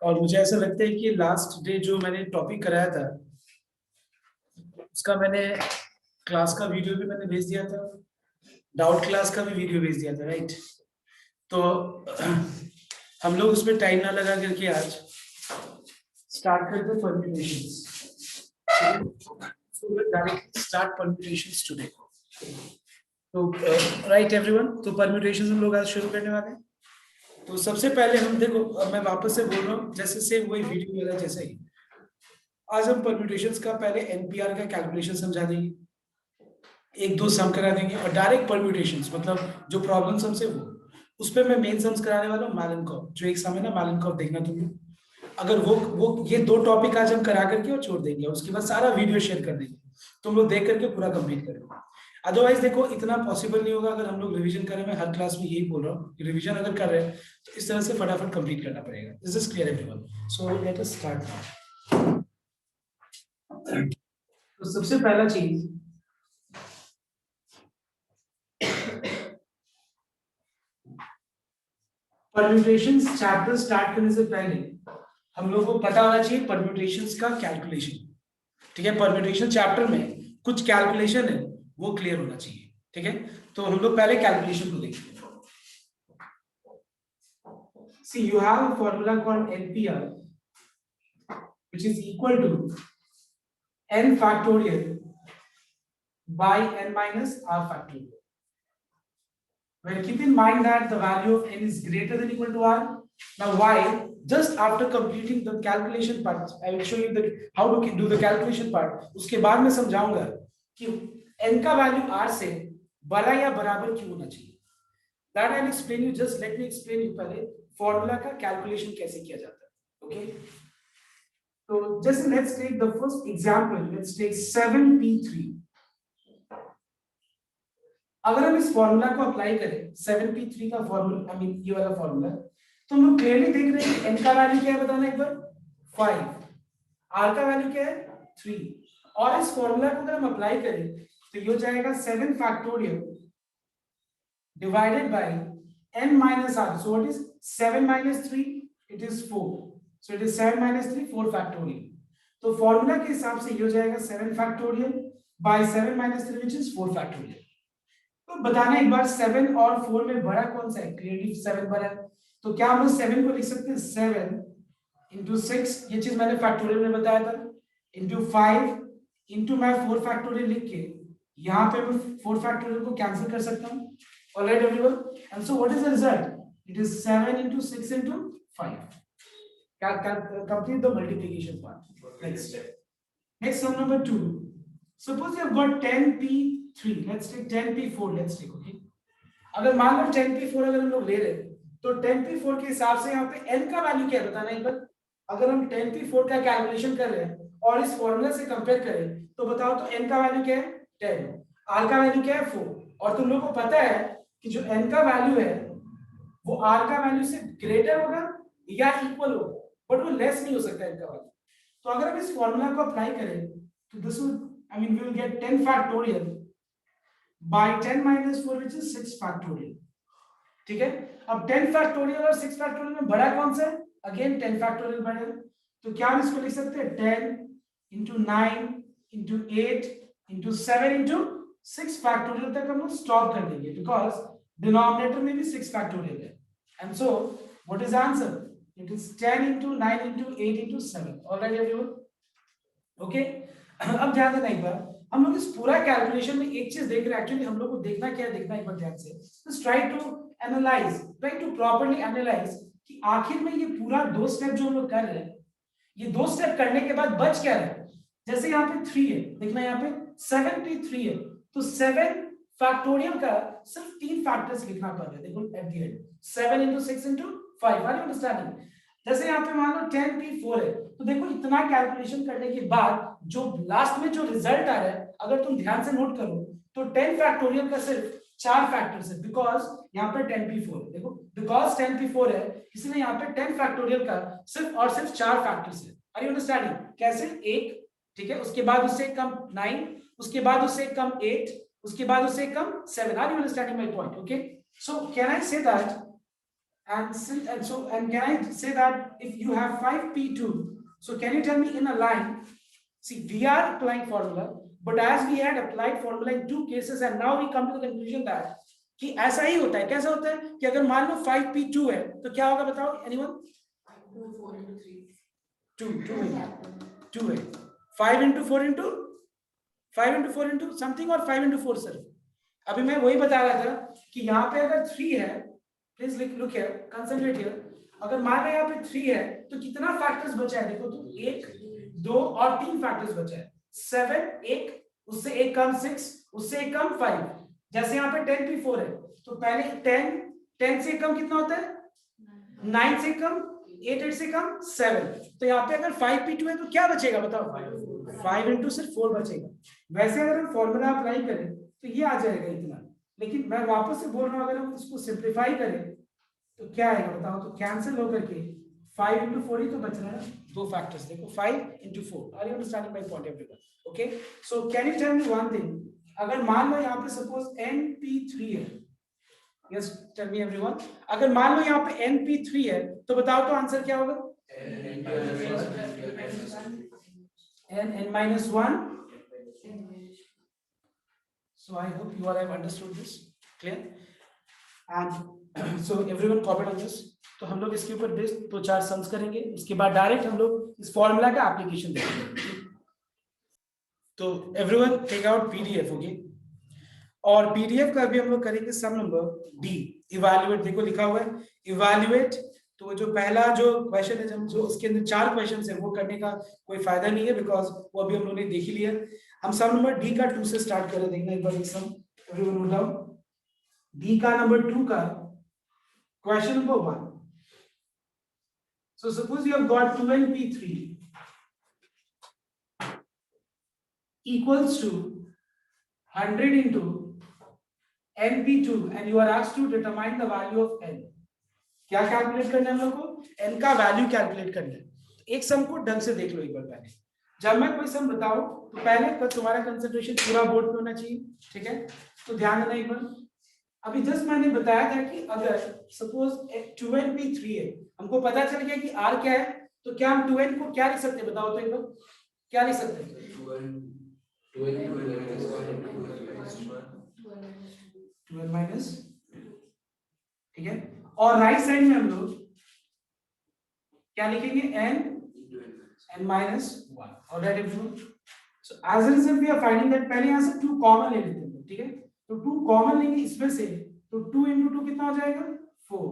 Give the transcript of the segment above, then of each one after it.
और मुझे ऐसा लगता है कि लास्ट डे जो मैंने टॉपिक कराया था उसका मैंने क्लास का वीडियो भी मैंने भेज दिया था, डाउट क्लास का भी वीडियो भेज दिया था, राइट? तो हम लोग उसमें टाइम ना लगा करके आज स्टार्ट करते permutations. So we'll directly start permutations today. तो राइट एवरीवन, तो परम्यूटेशंस हम लोग आज शुरू करने वाले हैं। तो सबसे पहले हम देखो, अब मैं वापस से बोल रहा हूँ जैसे सेम वही वीडियो मेरा जैसे ही। आज हम परम्यूटेशंस का पहले एनपीआर का कैलकुलेशन समझा देंगे, एक दो सम करा देंगे और डायरेक्ट परम्यूटेशंस मतलब जो प्रॉब्लम्स हमसे वो उस पर मैं मेन सम्स कराने वाला हूँ। मालेनकॉफ जो एक सम है ना, मालेनकॉफ देखना तुम लोग। अगर वो ये दो टॉपिक आज हम करा करके और छोड़ देंगे, उसके बाद सारा वीडियो शेयर कर देंगे, तुम लोग देख करके पूरा कंप्लीट करेंगे। अदरवाइज देखो इतना पॉसिबल नहीं होगा अगर हम लोग रिवीजन करें। मैं हर क्लास में यही बोल रहा हूँ कि रिवीजन अगर कर रहे हैं तो इस तरह से फटाफट कंप्लीट करना पड़ेगा। This is clear everyone, so let us start now. तो सबसे पहला चीज, परम्यूटेशंस चैप्टर स्टार्ट करने से पहले हम लोग को पता होना चाहिए परम्यूटेशंस का कैलकुलेशन। ठीक है, परम्यूटेशन चैप्टर में कुछ कैलकुलेशन है वो क्लियर होना चाहिए। ठीक है, तो हम लोग पहले कैलकुलेशन को देखते हैं। See, you have a formula called NPR, which is equal to n factorial by n minus r factorial. Well, keep in mind that the value of n is greater than or equal to r. Now, why? Just after completing the calculation part, I will show you how to do the calculation part. उसके बाद मैं समझाऊंगा कि n का value r से बड़ा या बराबर क्यों होना चाहिए। That I'll explain you. Just let me explain you पहले फॉर्मूला का कैलकुलेशन कैसे किया जाता है। ओके, तो जैसे let's take the first example. Let's take 7p3. अगर हम इस फॉर्मूला को अप्लाई करें 7p3 का फॉर्मूला, आई मीन ये वाला फॉर्मूला, तो हम लोग क्लियरली देख रहे हैं कि n का वैल्यू क्या है, बताना एक बार 5, r का वैल्यू क्या है 3, और इस फॉर्मूला को अगर हम अप्लाई करें तो ये हो जाएगा 7 factorial divided by n minus r. So what is 7 minus 3? It is 4. So it is 7 minus 3, 4 factorial. तो फॉर्मूला के हिसाब से ये हो जाएगा 7 factorial by 7 minus 3 which is 4 factorial. तो बताना एक बार 7 और 4 में बड़ा कौन सा है? क्लियरली 7 बड़ा है। तो क्या हम 7 को लिख सकते हैं 7 into 6, ये चीज मैंने फैक्टोरियल में बताया था, into 5 into मैं 4 फैक्टोरियल लिख के यहाँ पे मैं 4 फैक्टोरियल को कैंसिल कर सकता हूँ। All right, everyone. And so, what is the result? It is 7 into 6 into 5. Complete the multiplication part. Next. Next, sum number 2. Suppose you have got 10p3. Let's take 10p4. Let's take, okay. अगर मान लो 10p4 अगर हम लोग ले रहे हैं तो 10p4 के हिसाब से यहाँ पे n का वैल्यू क्या है बताना एक बार। अगर हम 10p4 का कैलकुलेशन कर रहे हैं और इस फॉर्मूला से कंपेयर करें तो बताओ तो n का वैल्यू क्या है 10, r का वैल्यू क्या है 4, और तुम लोगों को पता है कि जो n का वैल्यू है वो r का वैल्यू से ग्रेटर होगा या इक्वल होगा, बट वो लेस नहीं हो सकता n का वैल्यू। तो अगर हम इस फॉर्मूला को अप्लाई करें तो this will, I mean we will get 10 factorial by 10 minus 4 which is 6 factorial. ठीक है, अब 10 फैक्टोरियल और 6 फैक्टोरियल में बड़ा कौन सा है? अगेन 10 फैक्टोरियल बड़ा है। तो क्या हम इसको लिख सकते हैं 10 into 9 into 8 into 7 into 6 factorial तक हम लोग स्टॉप कर देंगे, बिकॉज डिनोमिनेटर में भी 6 फैक्टोरियल है। And so what is answer? It is 10 into 9 into 8 into 7. Alright everyone, okay. अब ध्यान देना एक बार, हम लोग इस पूरा कैलकुलेशन में एक चीज देख रहे हैं। एक्चुअली हम लोग को देखना क्या है, देखना एक बार ध्यान से। Just try to analyse, try to properly analyse कि आखिर में ये पूरा दो स्टेप जो हम लोग कर रहे हैं, ये दो स्टेप करने के बाद बच क्या रहा है। जैसे यहाँ पे 3 है, देखना यहाँ पे 7p3 है, तो 7 फैक्टोरियल का सिर्फ 3 फैक्टर्स लिखना पड़ रहा है। देखो at the end 7 into 6 into 5, are you understanding? जैसे यहाँ पे मान लो 10p4 है, तो देखो इतना कैलकुलेशन करने के बाद जो लास्ट में जो रिजल्ट आ रहा है, अगर तुम ध्यान से नोट करो तो 10 फैक्टोरियल का सिर्फ 4 फैक्टर्स है, बिकॉज यहाँ पे 10p4 देखो, बिकॉज 10p4 है इसलिए यहाँ पे 10 फैक्टोरियल का सिर्फ और सिर्फ 4 फैक्टर्स है। Are you understanding? कैसे? 1, ठीक है, उसके बाद उससे कम 9, उसके बाद उससे कम 8, उसके बाद उससे कम 7। Are you understanding my point? Okay, so can I say that and can I say that if you have 5p2, so can you tell me in a line, see we are applying formula, but as we had applied formula in two cases and now we come to the conclusion that कि ऐसा ही होता है. कैसा होता है कि अगर मान लो 5p2 है तो क्या होगा बताओ anyone? 2 है 5 into 4 into something और 5 into 4 सर. अभी मैं वही बता रहा था कि यहाँ पे अगर 3 है, please look here, concentrate here. अगर मान लो यहाँ पे 3 है तो कितना फैक्टर्स बचा है देखो तो 1 2 और 3 फैक्टर्स बचा है. 7 1 उससे एक कम 6 उससे एक कम 5. जैसे यहाँ पे 10p4 है तो पहले 10 से कम कितना होता है 9 से कम 8 से कम 7. तो यहाँ पे अगर 5p2 है तो क्या बचेगा बताओ 5 into सिर्फ 4 बचेगा. वैसे अगर हम फॉर्मूला अप्लाई करें तो ये आ जाएगा इतना. लेकिन मैं वापस से बोल रहा हूँ अगर हम इसको सिंप्लीफाई करें तो क्या आएगा बताओ. तो कैंसिल होकर के 5 into 4 ही तो बच रहा है. दो फैक्टर्स देखो 5 into 4. Are you understanding my point everyone? Okay, so can you tell me one thing. अगर मान लो यहाँ पे सपोज np3 है. Yes tell me everyone. अगर मान लो यहाँ पे np3 है तो बताओ तो आंसर क्या होगा? n-1. So I hope you all have understood this. Clear? And so everyone copied on this. तो हम लोग इसके ऊपर बेस्ड दो चार सम्स करेंगे. उसके बाद डायरेक्ट हम लोग इस फॉर्मूला का एप्लीकेशन देखेंगे. तो everyone take out PDF. Okay, और पीडीएफ का भी हम लोग करेंगे सम नंबर डी. इवैल्यूएट देखो लिखा हुआ है इवैल्यूएट. तो जो पहला जो क्वेश्चन है जो उसके अंदर 4 क्वेश्चंस है वो करने का कोई फायदा नहीं है बिकॉज वो अभी हम लोगों ने देख ही लिया. हम सम नंबर डी का 2 से स्टार्ट करें. देखना एक बार ये सम एवरीवन नोट डाउन. डी का नंबर 2 का question number 1. So suppose you have got 2np3 equals to 100 into np2 and you are asked to determine the value of n. क्या कैलकुलेट करना है हम लोग को? n का वैल्यू कैलकुलेट करना है. एक सम को ढंग से देख लो एक बार. पहले जब मैं कोई सम बताऊं तो पहले तुम्हारा कंसंट्रेशन पूरा बोर्ड पे होना चाहिए. ठीक है, तो ध्यान देना एक बार. अभी जस्ट मैंने बताया था कि अगर सपोज 2np3 है, हमको पता चल गया कि r क्या है, तो क्या हम 2n को क्या लिख सकते हैं बताओ तो एक बार. क्या लिख सकते हैं? 2n minus. ठीक है, और राइट साइड में हम लोग क्या लिखेंगे? n minus 1. Alright everyone. So as a result we are finding that पहले यहां से 2 कॉमन ले लेते हैं. ठीक है, तो 2 कॉमन लेंगे इसमें से. तो 2 into 2 कितना हो जाएगा? 4.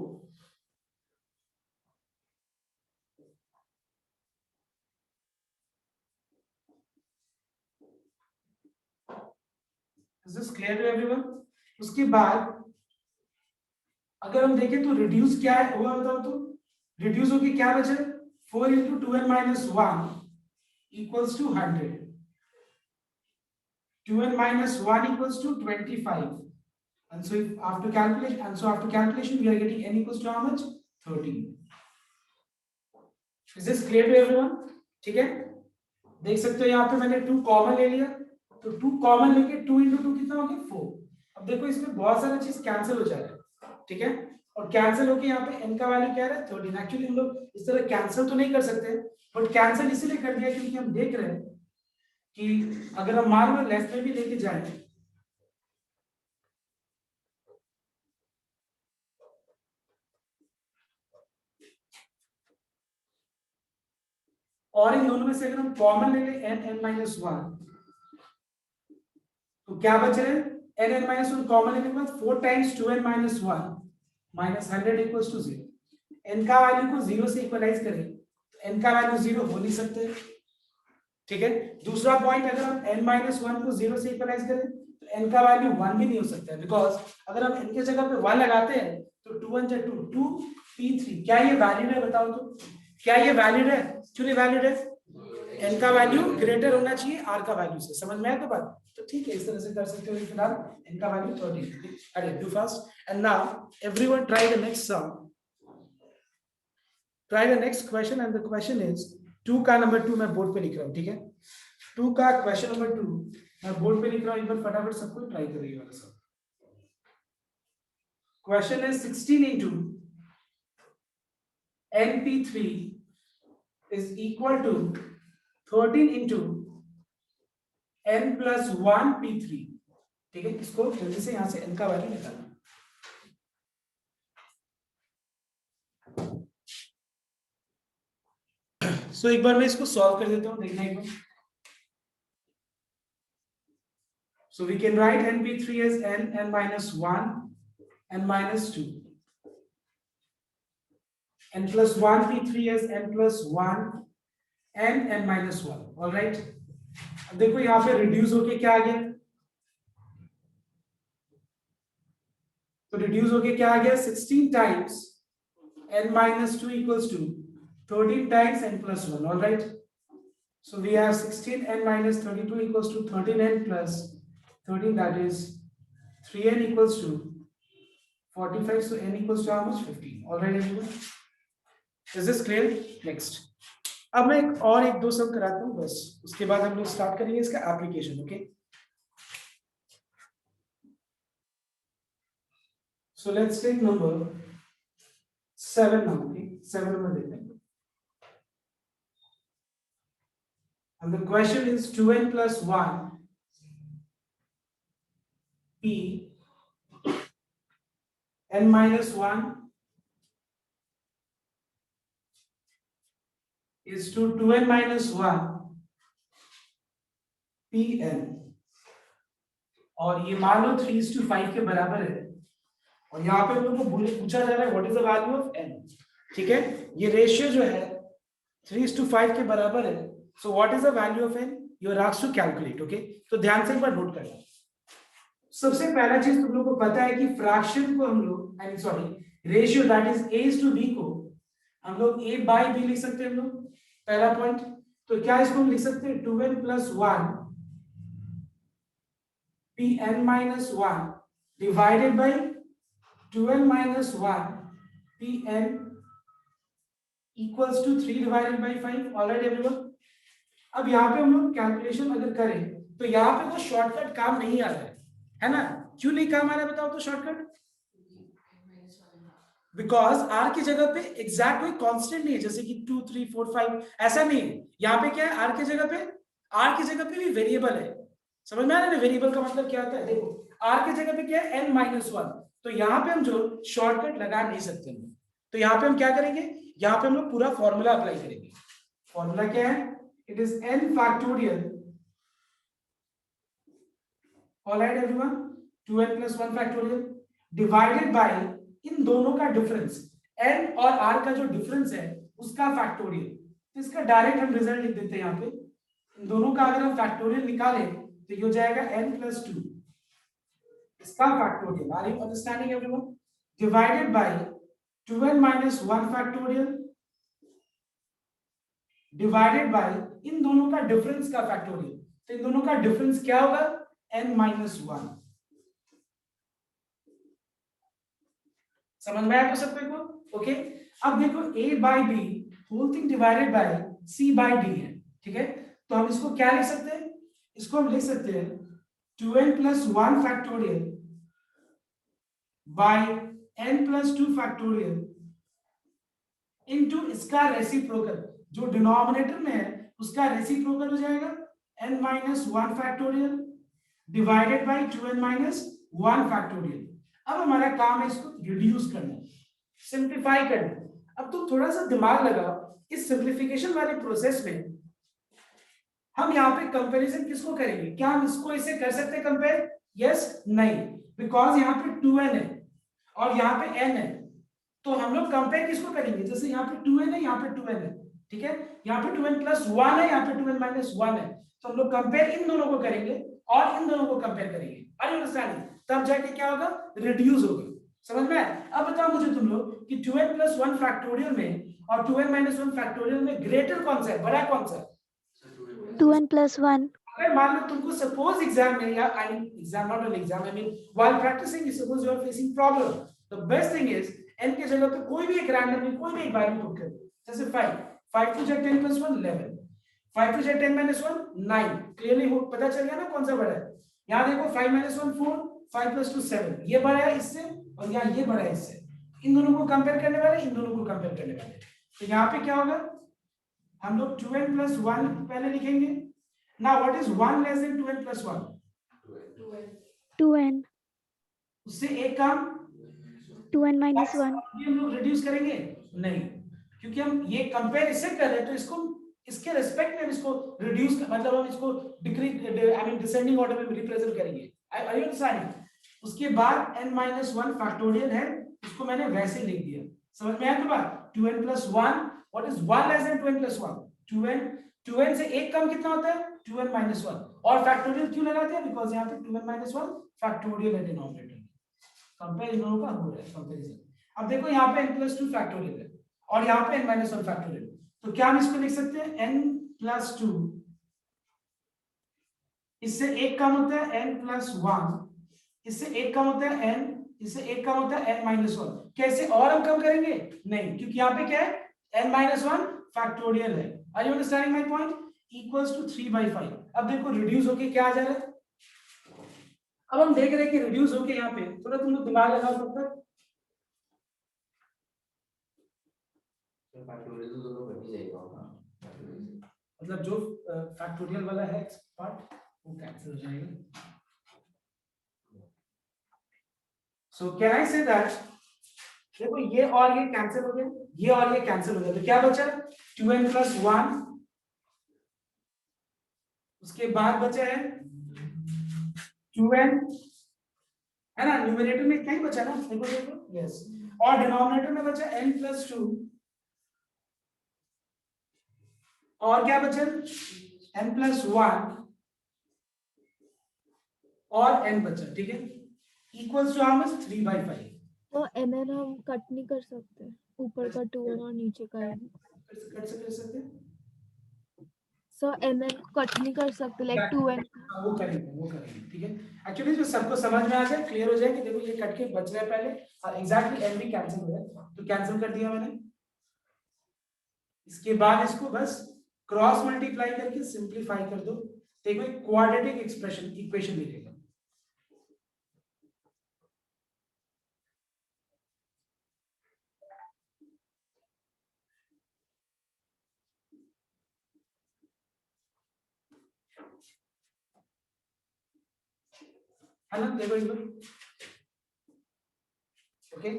Is this clear to everyone? उसके बाद अगर हम देखें तो रिड्यूस क्या है हुआ बताओ तो. रिड्यूस होके क्या बचे? 4 into 2n minus 1 equals to 100. 2n minus 1 equals to 25. And so if after calculation we are getting n equals to how much? 13. Is this clear to everyone? ठीक है, देख सकते हो यहाँ पे मैंने 2 कॉमन ले लिया. तो 2 कॉमन लेके 2 into 2 कितना हो गया? 4. अब देखो इसमें बहुत सारा चीज कैंसिल हो जा रहा है. ठीक है, और कैंसिल होके यहाँ पे n का वैल्यू क्या है? 13. एक्चुअली हम लोग इस तरह कैंसिल तो नहीं कर सकते, बट कैंसिल इसलिए कर दिया क्योंकि हम देख रहे हैं कि अगर हम मान लो लेफ्ट में भी लेके जाए और इन दोनों में से अगर हम कॉमन ले ले n-1 तो क्या बच रहे हैं? n-1 कॉमन लेने के बाद 4 times 2n-1 minus 100 equals to 0. n का वैल्यू को 0 से इक्वलाइज करें तो n का वैल्यू 0 हो नहीं सकते. ठीक है, दूसरा पॉइंट अगर हम n-1 को 0 से इक्वलाइज करें तो n का वैल्यू 1 भी नहीं हो सकता है बिकॉज अगर हम n के जगह पे 1 लगाते हैं तो 2 1 2 2p3. क्या ये वैलिड है बताओ तो? क्या ये वैलिड है? एक्चुअली वैलिड है. n का वैल्यू ग्रेटर होना चाहिए r का वैल्यू से. समझ में आया तो बात? तो ठीक है, इस तरह से कर सकते हो. फिलहाल n का वैल्यू 13. अरे do fast. And now everyone try the next sum. Try the next question and the question is 2 का नंबर 2 मैं बोर्ड पे लिख रहा हूं. ठीक है, 2 का क्वेश्चन नंबर 2 मैं बोर्ड पे लिख रहा हूं. एक बार फटाफट सबको ट्राई करिए वाला सब. क्वेश्चन है 16 into np3 is equal to 13 into n plus 1 p3। ठीक है, इसको जल्दी से यहां से n का वैल्यू निकालना। सो एक बार मैं इसको सॉल्व कर देता हूं, देखना एक बार। So we can write np3 as n minus 1, n minus 2, n plus 1 p3 as n plus 1, n minus 1। All right, अब देखो यहाँ पे रिड्यूस होके क्या आ गया, तो रिड्यूस होके क्या आ गया, 16 times n minus 2 equals to 13 times n plus 1। All right, so we have 16n minus 32 equals to 13n plus 13, that is 3n equals to 45, so n equals to how much, 15। All right everyone, is this clear? Next, अब मैं एक दो सम कराता हूँ बस, उसके बाद हम लोग स्टार्ट करेंगे इसका application. Okay, so let's take number 7 now। okay, 7 number देखते हैं, and the question is 2n plus 1 p n minus 1 is to 2n minus 1 pn, और ये मान लो 3:5 के बराबर है, और यहाँ पे हम लोग को पूछा जा रहा है what is the value of n। ठीक है, ये रेशियो जो है 3:5 के बराबर है, so what is the value of n, you are asked to calculate. Okay, तो ध्यान से एक बार नोट करना। सबसे पहला चीज तुम लोग को पता है कि फ्रैक्शन को हम लोग, I mean sorry ratio that is a:b को हम लोग a/b लिख सकते हैं हम लोग, पहला पॉइंट। तो क्या इसको हम लिख सकते हैं 2n plus 1 pn minus 1 divided by 2n minus 1 pn equals to 3 divided by 5। Alright everyone, अब यहाँ पे हम लोग कैलकुलेशन अगर करें तो यहाँ पे वो शॉर्टकट काम नहीं आ रहा है ना? क्यों नहीं काम आ रहा है बताओ तो शॉर्टकट? बिकॉज r की जगह पे एग्जैक्ट कोई कांस्टेंट नहीं है, जैसे कि 2 3 4 5 ऐसा नहीं है। यहाँ पे क्या है, r की जगह पे भी वेरिएबल है। समझ में आ रहा है? वेरिएबल का मतलब क्या होता है, देखो r की जगह पे क्या है n-1, तो यहाँ पे हम जो शॉर्टकट लगा नहीं सकते हैं। तो यहाँ पे हम क्या करेंगे, यहाँ पे हम लोग पूरा फॉर्मूला अप्लाई करेंगे। फॉर्मूला क्या है, it is n factorial, alright everyone, 2n plus 1 factorial divided by इन दोनों का डिफरेंस, n और r का जो डिफरेंस है उसका फैक्टोरियल। तो इसका डायरेक्ट हम रिजल्ट लिख देते हैं यहाँ पे, इन दोनों का अगर हम फैक्टोरियल निकालें तो ये हो जाएगा n plus 2, इसका factorial. Are you understanding everyone? Divided by 2n minus 1 factorial divided by इन दोनों का डिफरेंस का फैक्टोरियल। तो इन दोनों का डिफरेंस क्या होगा, n-1। समझ में आया तो सबको को? ओके, अब देखो a/b whole thing divided by c/d है। ठीक है, तो हम इसको क्या लिख सकते हैं, इसको हम लिख सकते हैं 2n plus 1 factorial by n plus 2 factorial into इसका रेसिप्रोकल, जो डिनोमिनेटर में है उसका रेसिप्रोकल हो जाएगा n-1 factorial divided by 2n minus 1 factorial. अब हमारा काम है इसको रिड्यूस करना, सिंप्लीफाई करना। अब तुम थोड़ा सा दिमाग लगाओ, इस सिंप्लीफिकेशन वाले प्रोसेस में हम यहाँ पे कंपैरिजन किसको करेंगे? क्या हम इसको इसे कर सकते हैं कंपेयर? यस, नहीं, बिकॉज यहाँ पे 2n है और यहाँ पे n है, तो हम लोग कंपेयर किसको करेंगे? जैसे यहाँ पे 2n है, यहाँ पे 2n है, ठीक है, यहाँ पे 2n plus 1 है, यहाँ पे 2n minus 1 है, तो हम लोग कंपेयर इन दोनों को करेंगे और इन दोनों को कंपेयर करेंगे। Are you understanding? तब जाके क्या होगा, रिड्यूस होगा। समझ में? अब बताओ मुझे तुम लोग कि 2n plus 1 फैक्टोरियल में और 2n minus 1 फैक्टोरियल में ग्रेटर कौन सा है, बड़ा कौन सा है? 2n plus 1। अगर मान लो तुमको सपोज एग्जाम में, या I mean exam, not an exam, I mean while practicing, you suppose you are facing problem, the best thing is n की जगह पे कोई भी एक रैंडमली कोई भी एक वैल्यू पुट कर, जैसे 5 to 10 plus 1 11, 5 to 10 minus 1 9, clearly हो पता चल गया ना कौन सा बड़ा है? यहाँ देखो 5 minus 1 4, 5 plus 2 7, ये बड़ा है इससे और यहाँ ये बड़ा है इससे। इन दोनों को कंपेयर करने वाले, इन दोनों को कंपेयर करने वाले। तो यहाँ पे क्या होगा, हम लोग 2n plus 1 पहले लिखेंगे। Now what is 1 less than 2n plus 1? 2n. उससे एक काम 2n minus 1. अभी हम लोग रिड्यूस करेंगे नहीं, क्योंकि हम ये कंपेयर इससे कर रहे हैं, तो इसको इसके रिस्पेक्ट में हम इसको रिड्यूस, मतलब हम इसको decrease I mean descending order में रिप्रेजेंट करेंगे। I understand. उसके बाद n-1 फैक्टोरियल है, उसको मैंने वैसे लिख दिया। समझ में आया तो बात? 2n plus 1, what is 1 less than 2n plus 1? 2n से एक कम कितना होता है? 2n minus 1। और फैक्टोरियल क्यों लगाते हैं? बिकॉज़ यहाँ पे 2n minus 1 फैक्टोरियल है डिनोमिनेटर। कंपेयर इन दोनों का हो रहा है कंपैरिजन। अब देखो यहाँ पे n+2 फैक्टोरियल है और यहाँ पे n-1 फैक्टोरियल, तो क्या हम इसको लिख सकते हैं n+2, इससे एक कम होता है n+1, इससे एक कम होता है n, इससे एक कम होता है n-1। कैसे और हम कम करेंगे? नहीं, क्योंकि यहाँ पे क्या है, n-1 फैक्टोरियल है। Are you understanding my point? Equals to 3/5। अब देखो रिड्यूस होके क्या आ जा रहा है, अब हम देख रहे हैं कि रिड्यूस होके यहाँ पे थोड़ा तुम लोग दिमाग लगाओ तब तक। मतलब जो फैक्टोरियल वाला है पार्ट वो कैंसिल हो जाएगा। सो कैन आई से दैट, देखो ये और ये कैंसिल हो गए, ये और ये कैंसिल हो गए, तो क्या बचा? 2n plus 1, उसके बाद बचा है 2n, है ना? न्यूमरेटर में क्या ही बचा ना, देखो देखो, यस। और डिनोमिनेटर में बचा n+2, और क्या बचा? n+1 और n बचा, ठीक है, इक्वल्स टू हाउ मच? 3/5। तो mn हम कट नहीं कर सकते, ऊपर का 2n और नीचे का n। कर सकते हैं, सो mn को कट नहीं कर सकते, लाइक 2n। वो करेंगे, ठीक है। एक्चुअली जो सबको समझ में आ जाए, क्लियर हो जाए कि देखो ये कट के बच रहा है पहले, एग्जैक्टली n भी कैंसिल हो रहा है, तो कैंसिल कर दिया मैंने। इसके बाद इसको बस क्रॉस मल्टीप्लाई करके सिंपलीफाई कर दो, देखो एक क्वाड्रेटिक एक्सप्रेशन इक्वेशन मिलेगा। है ना? देखो एक बार, ओके।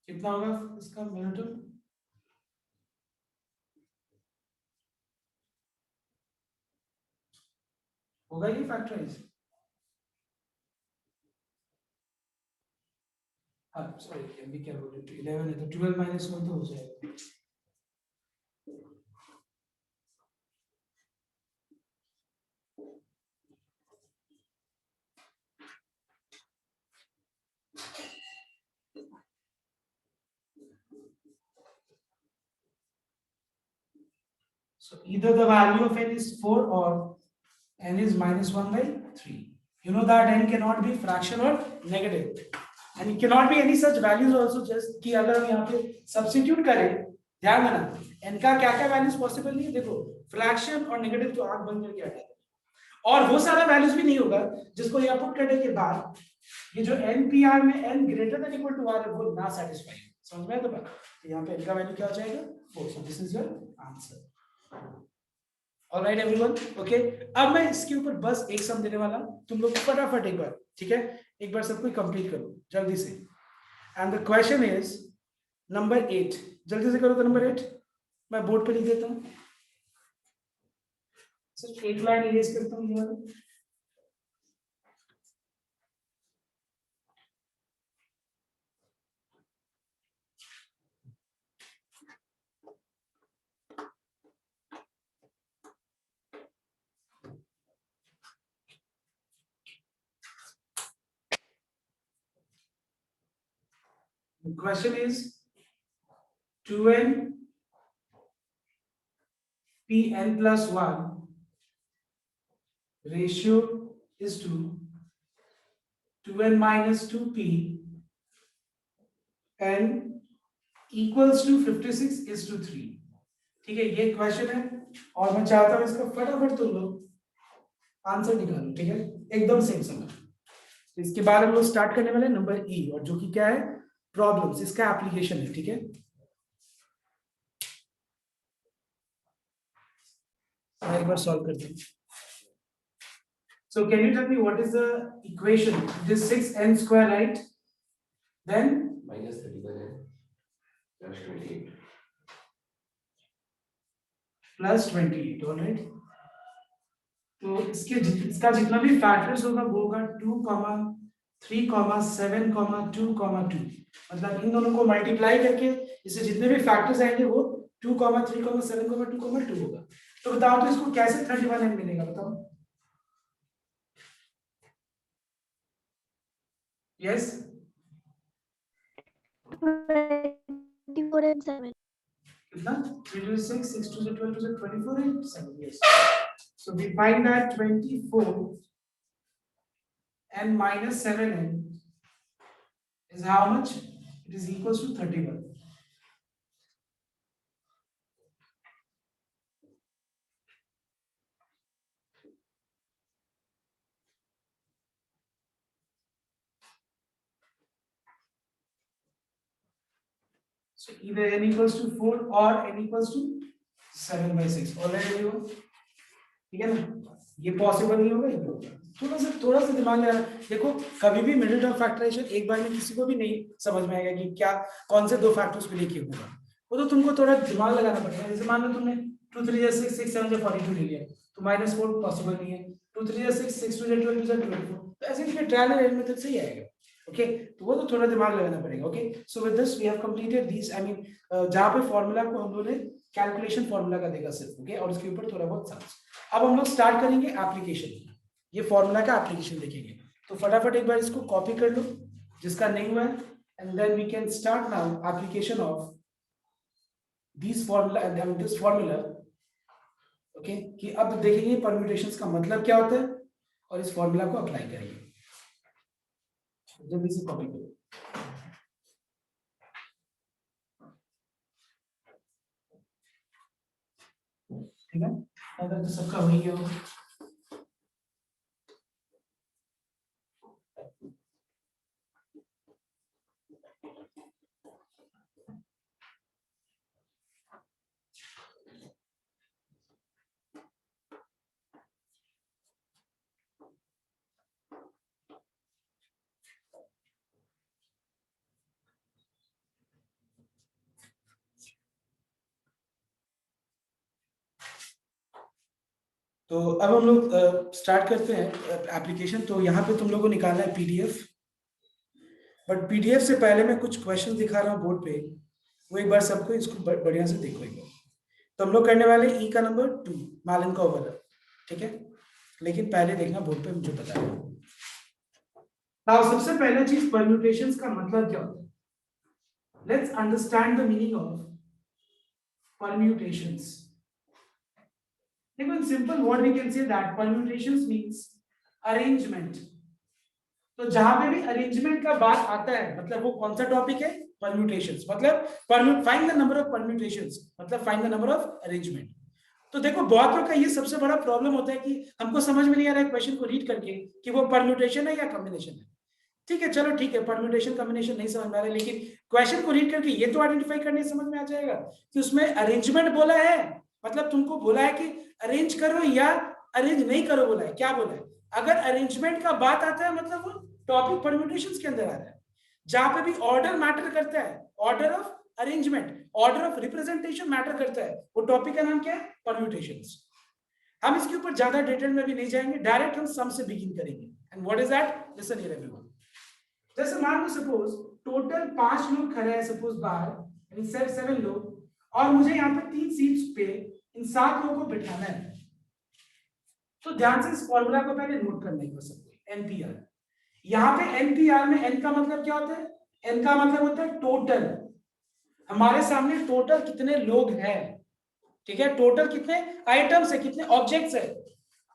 कितना होगा इसका मिनटम? होगा ये फैक्टराइज? हाँ सॉरी, अभी क्या बोल रहे थे, 11 है तो 12 - 1 तो हो जाएगा। So either the value of n is 4 or n is -1/3. You know that n cannot be fraction or negative, and it cannot be any such values also, just कि अगर हम यहाँ पे substitute करें, ध्यान देना n का क्या क्या वैल्यूज पॉसिबल नहीं है। देखो फ्रैक्शन और नेगेटिव तो आंख बंद करके हटा, और वो सारा वैल्यूज भी नहीं होगा जिसको यहाँ पुट करने के बाद ये जो npr में n greater than equal to r है वो ना सेटिस्फाई। समझ में आया? तो यहाँ पे n का वैल्यू क्या हो जाएगा? 4। So this is your answer. Alright everyone, okay. अब मैं इसके ऊपर बस एक सम देने वाला, तुम लोग फटाफट एक बार, ठीक है, एक बार सब कुछ कंप्लीट करो जल्दी से। And the question is number 8। जल्दी से करो तो नंबर 8 मैं बोर्ड पे लिख देता हूँ, सिर्फ एक लाइन इरेज करता हूँ ये वाला। The question is 2n pn plus 1 ratio is to 2n minus 2p n equals to 56:3। ठीक है, ये क्वेश्चन है और मैं चाहता हूं इसका फटाफट तुम लोग आंसर निकालो। ठीक है, एकदम सेम समय। तो इसके बाद हम लोग स्टार्ट करने वाले हैं नंबर ई, और जो कि क्या है, प्रॉब्लम्स, इसका एप्लीकेशन है। ठीक है, एक बार सॉल्व करते हैं। So can you tell me what is the equation? It is 6n square, right? Then -31n plus 28. plus 28, all right? तो इसका जितना भी फैक्टर्स होगा वो होगा 2, 3, 7, 2, 2। मतलब इन दोनों को मल्टीप्लाई करके इससे जितने भी फैक्टर्स आएंगे वो 2, 3, 7, 2, 2 होगा। तो बताओ तो इसको कैसे 31n मिलेगा, बताओ। Yes, 24 and 7. कितना? 3 2 6, 6 2 12, 2 24 and 7. Yes. So we find that 24 and minus 7n is how much? It is equals to 31. So either n equals to 4 or n equals to 7/6. Already everyone? ठीक है ना, ये पॉसिबल नहीं होगा, ये होगा। थोड़ा सा दिमाग लगा। देखो कभी भी मिडिल टर्म फैक्टराइजेशन एक बार में किसी को भी नहीं समझ में आएगा कि क्या कौन से दो फैक्टर्स को लेके होगा, वो तो तुमको थोड़ा दिमाग लगाना पड़ेगा। जैसे मान लो तुमने 2 3 6 6 7 42 ले लिया, तो -4 पॉसिबल नहीं है। 2 3 6 6 2 12 24, तो ऐसे करके ट्रायल एंड एरर मेथड से ही आएगा। ओके, तो वो तो थोड़ा दिमाग लगाना पड़ेगा। Okay, so with this we have completed this, I mean जहां पे फॉर्मूला को हम लोगों ने कैलकुलेशन फॉर्मूला का देखा सिर्फ। ओके, और उसके ऊपर थोड़ा बहुत समझ। अब हम लोग स्टार्ट करेंगे एप्लीकेशन, ये फॉर्मूला का एप्लीकेशन देखेंगे। तो फटाफट एक बार इसको कॉपी कर लो जिसका नहीं हुआ है, and then we can start now application of this formula and this formula. Okay, कि अब देखेंगे परम्यूटेशंस का मतलब क्या होता है और इस फॉर्मूला को अप्लाई करेंगे। जल्दी से कॉपी करो। ठीक है, अगर तो सबका हो ही गया। तो अब हम लोग स्टार्ट करते हैं एप्लीकेशन। तो यहाँ पे तुम लोगों को निकालना है पीडीएफ, बट पीडीएफ से पहले मैं कुछ क्वेश्चन दिखा रहा हूँ बोर्ड पे, वो एक बार सबको इसको बढ़िया से देखो एक बार। तो हम लोग करने वाले ई का नंबर 2 मालन का ओवर, ठीक है, लेकिन पहले देखना बोर्ड पे मुझे बता रहा हूँ। सबसे पहला चीज परम्यूटेशंस का मतलब क्या होता है। Let's understand the meaning of permutations. In simple what we can say that permutations means arrangement। तो जहां पे भी अरेंजमेंट का बात आता है मतलब वो कौन सा टॉपिक है, परम्यूटेशंस। मतलब find the number of permutations, मतलब find the number of arrangement. तो देखो बहुत लोग का ये सबसे बड़ा प्रॉब्लम होता है कि हमको समझ में नहीं आ रहा है क्वेश्चन को रीड करके कि वो परम्यूटेशन है या कॉम्बिनेशन है। ठीक है, चलो ठीक है, परम्यूटेशन कॉम्बिनेशन नहीं समझ में आ रहा है, लेकिन क्वेश्चन को रीड करके ये तो आइडेंटिफाई करने समझ में आ जाएगा कि उसमें अरेंजमेंट बोला है, मतलब तुमको बोला है कि अरेंज करो या अरेंज नहीं करो बोला है, क्या बोला है। अगर अरेंजमेंट का बात आता है मतलब वो टॉपिक परम्यूटेशंस के अंदर आता है। जहां पे भी ऑर्डर मैटर करता है, order of arrangement, order of representation matter करता है, वो टॉपिक का नाम क्या है, परम्यूटेशंस। हम इसके ऊपर ज्यादा डिटेल में भी नहीं जाएंगे, डायरेक्ट हम सम से बिगिन करेंगे। And what is that, listen here everyone. जैसे मान लो सपोज टोटल 5 लोग खड़े हैं सपोज बाहर, यानी 7 लोग, और मुझे यहाँ पे 3 सीट्स पे इन 7 लोगों को बिठाना है। तो ध्यान से इस फॉर्मूला को पहले नोट करना है सबको, एनपीआर। यहाँ पे एनपीआर में एन का मतलब क्या होता है, एन का मतलब होता है टोटल। हमारे सामने टोटल कितने लोग हैं, ठीक है, टोटल कितने आइटम्स है, कितने ऑब्जेक्ट्स है,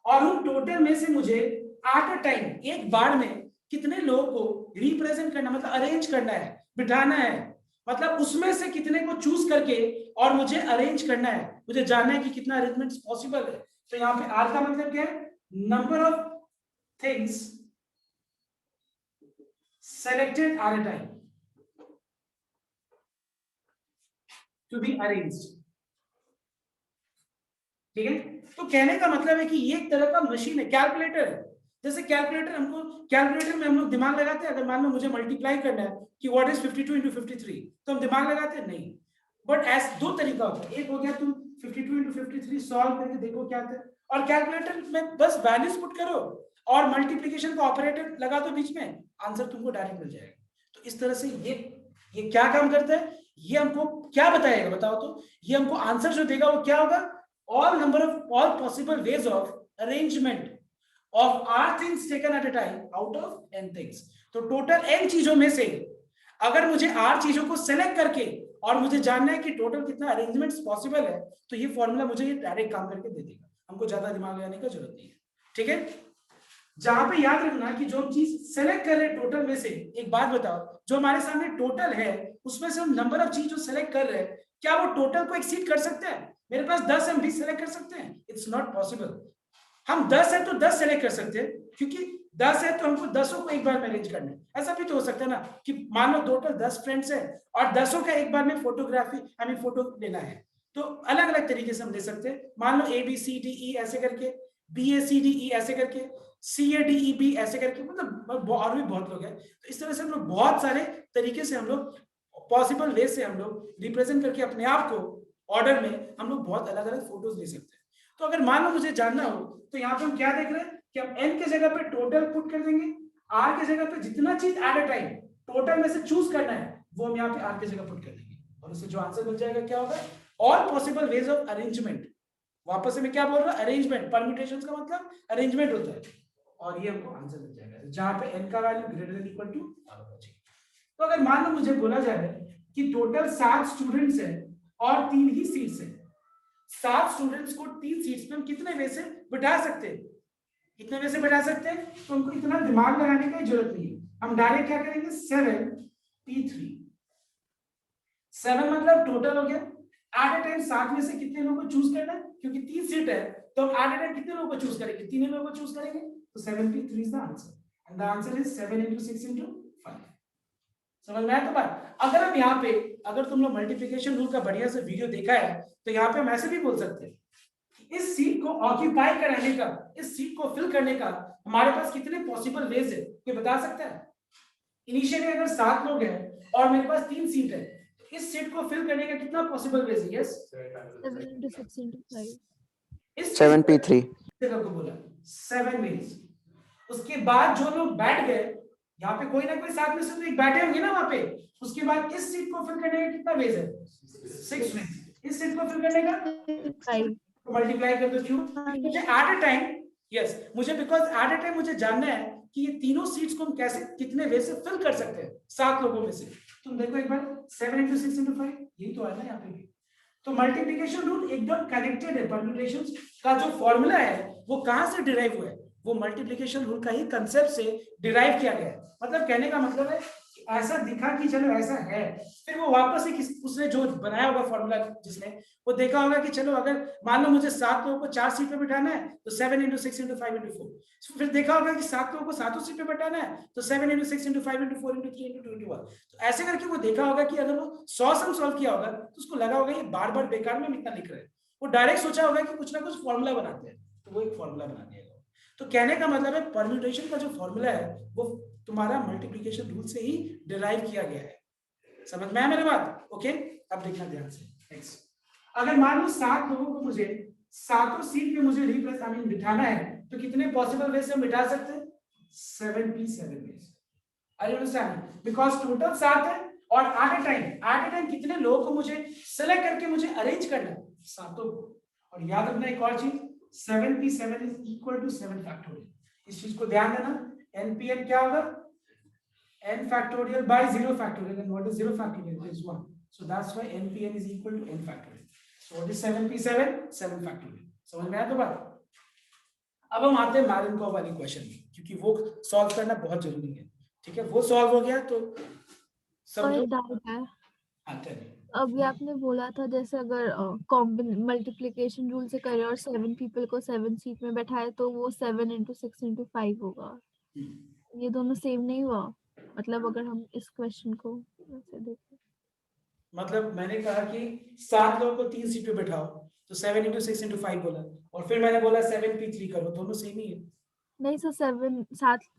और उन टोटल में से मुझे एट अ टाइम एक बार में कितने लोगों को रिप्रेजेंट करना, मतलब अरेंज करना है, बिठाना है। मतलब उसमें से कितने को चूज करके और मुझे अरेंज करना है, मुझे जानना है कि कितना अरेंजमेंट पॉसिबल है। तो यहाँ पे आर का मतलब क्या है, number of things selected at a time to be arranged. ठीक है, तो कहने का मतलब है कि ये एक तरह का मशीन है, कैलकुलेटर है। जैसे कैलकुलेटर में हम लोग दिमाग लगाते हैं, अगर मान लो मुझे मल्टीप्लाई करना है कि व्हाट इज 52 into 53, तो हम दिमाग लगाते हैं नहीं। बट ऐसे दो तरीका होता है, एक हो गया तुम 52 into 53 सॉल्व करके देखो क्या आता है, और कैलकुलेटर में बस वैल्यूज पुट करो और मल्टीप्लिकेशन का ऑपरेटर लगा दो बीच में, आंसर तुमको डायरेक्ट मिल जाएगा। तो इस तरह से ये क्या काम करता है, ये हमको क्या बताएगा बताओ तो, ये हमको आंसर जो देगा वो क्या होगा, all possible ways of arrangement of r things taken at a time out of n things। तो टोटल n चीजों में से अगर मुझे r चीजों को सेलेक्ट करके और मुझे जानना है कि टोटल कितना अरेंजमेंट्स पॉसिबल है, तो ये फॉर्मूला मुझे ये डायरेक्ट काम करके दे देगा, हमको ज्यादा दिमाग लगाने की जरूरत नहीं है। ठीक है, जहां पे याद रखना कि जो चीज सेलेक्ट कर रहे हैं टोटल में से, एक बात बताओ, जो हमारे सामने टोटल है उसमें से हम नंबर ऑफ चीज जो सेलेक्ट कर रहे हैं, क्या वो टोटल को एक्सीड कर सकते हैं? मेरे पास 10 है, 20 सेलेक्ट कर सकते हैं? It's not possible. हम 10 है तो 10 सेलेक्ट कर सकते हैं, क्योंकि 10 है तो हमको 10 को एक बार में अरेंज करना है। ऐसा भी तो हो सकता है ना कि मान लो टोटल 10 फ्रेंड्स है और 10 का एक बार में फोटो लेना है, तो अलग अलग तरीके से हम ले सकते हैं। मान लो ABCDE ऐसे करके, BACDE ऐसे करके, CADEB ऐसे करके, मतलब और भी बहुत लोग हैं। तो इस तरह से हम लोग बहुत सारे तरीके से हम लोग पॉसिबल वे से हम लोग रिप्रेजेंट करके अपने आप को ऑर्डर में हम लोग बहुत अलग अलग फोटोज ले सकते हैं। तो अगर मान लो मुझे जानना हो, तो यहाँ पे हम क्या देख रहे हैं कि हम n के जगह पे टोटल पुट कर देंगे, r के जगह पे जितना चीज एट अ टाइम टोटल में से चूज करना है वो हम यहाँ पे r के जगह पुट कर देंगे, और उससे जो आंसर मिल जाएगा क्या होगा, all possible ways of arrangement. वापस से मैं क्या बोल रहा हूँ, अरेंजमेंट, परम्यूटेशंस का मतलब अरेंजमेंट होता है, और ये हमको आंसर मिल जाएगा जहां पे n का value greater than equal to r होना चाहिए। तो अगर मान लो मुझे बोला जाए कि टोटल 7 स्टूडेंट्स हैं और 3 ही सीट्स हैं, 7 स्टूडेंट्स को 3 सीट्स पे हम कितने वे से बिठा सकते हैं, कितने वे से बिठा सकते हैं, तो हमको इतना दिमाग लगाने की जरूरत नहीं है। हम डायरेक्ट क्या करेंगे, 7p3, 7 मतलब टोटल हो गया, एट अ टाइम 7 में से कितने लोगों को चूज करना है, क्योंकि 3 सीट है तो हम एट अ टाइम कितने लोगों को चूज करेंगे, 3 लोगों को चूज करेंगे, तो 7p3 is the answer, and the answer is 7 into 6 into 5। समझ में आया तो बात? अगर हम यहाँ पे, अगर तुम लोग मल्टीप्लिकेशन रूल का बढ़िया से वीडियो देखा है, तो यहाँ पे हम ऐसे भी बोल सकते हैं, इस सीट को ऑक्यूपाई कराने का, इस सीट को फिल करने का हमारे पास कितने पॉसिबल वेज है, कोई बता सकता है? इनिशियली अगर 7 लोग हैं और मेरे पास 3 सीट है, तो इस सीट को फिल करने का कितना पॉसिबल वेज है? Yes, 7 into 6 into 5। इस 7p3 जगह को बोला 7 वेज। उसके बाद जो लोग बैठ गए, यहाँ पे कोई ना कोई 7 में से तो एक बैठे होंगे ना वहां पे, उसके बाद इस सीट को फिल करने का कितना वेज है? 6 वेज। इस सीट को फिल करने का 5। तो मल्टीप्लाई कर दो, क्यों? मुझे एट अ टाइम, यस, मुझे बिकॉज एट अ टाइम मुझे जानना है कि ये तीनों सीट्स को हम कैसे कितने वे से फिल कर सकते हैं 7 लोगों में से। तुम देखो एक बार, 7 into 6 into 5, यही तो है ना यहाँ पे भी। तो मल्टीप्लिकेशन रूल एकदम कनेक्टेड है, परम्यूटेशंस का जो फॉर्मूला है वो कहां से डिराइव हुआ है, वो मल्टीप्लिकेशन रूल का ही कंसेप्ट से डिराइव किया गया है। मतलब कहने का मतलब है कि ऐसा दिखा कि चलो ऐसा है, फिर वो वापस से उसने जो बनाया होगा फॉर्मूला, जिसने वो देखा होगा कि चलो अगर मान लो मुझे 7 लोगों को 4 सीट पे बिठाना है, तो 7 into 6 into 5 into 4। फिर देखा होगा कि 7 लोगों को 7 सीट पे बिठाना है, तो 7 into 6 into 5 into 4 into 3 into 2 into 1। तो ऐसे करके वो देखा होगा कि अगर वो 100 सम सॉल्व किया होगा तो उसको लगा होगा ये बार बार बेकार में इतना लिख रहे हैं, वो डायरेक्ट सोचा होगा कि कुछ ना कुछ फॉर्मूला बनाते हैं, तो वो एक फॉर्मूला बना दिया। तो कहने का मतलब है परम्यूटेशन का जो फॉर्मूला है वो तुम्हारा मल्टीप्लिकेशन रूल से ही डिराइव किया गया है। समझ में आया मेरी बात? ओके, अब देखना ध्यान से। नेक्स्ट, अगर मान लो 7 लोगों को मुझे सातों सीट पे मुझे बिठाना है, तो कितने पॉसिबल वे से हम बिठा सकते हैं? 7p7 ways. Are you understand? Because total 7 है और एट अ टाइम कितने लोगों को मुझे सेलेक्ट करके मुझे अरेंज करना है? 7 को। और याद रखना एक और चीज, 7p7 is equal to 7 factorial। इस चीज को ध्यान देना, npn क्या होगा? n factorial by 0 factorial, and what is 0 factorial? It is 1, so that's why npn is equal to n factorial। so what is 7p7? 7 factorial। समझ में आया तो बात? अब हम आते हैं मारेनकोव वाली क्वेश्चन में, क्योंकि वो सॉल्व करना बहुत जरूरी है। ठीक है, वो सॉल्व हो गया तो समझो। डाउट है, हाँ चलिए, अभी आपने बोला था जैसे अगर मल्टीप्लिकेशन रूल से करे और 7 पीपल को 7 सीट में बैठाए तो वो 7 into 6 into 5 होगा। ये दोनों सेम नहीं हुआ? मतलब अगर हम इस क्वेश्चन को ऐसे देखें। मतलब मैंने कहा कि 7 लोगों को 3 सीट पे बैठाओ तो 7 into 6 into 5 बोला, और फिर मैंने बोला 7p3 करो, दोनों सेम ही है। नहीं सर,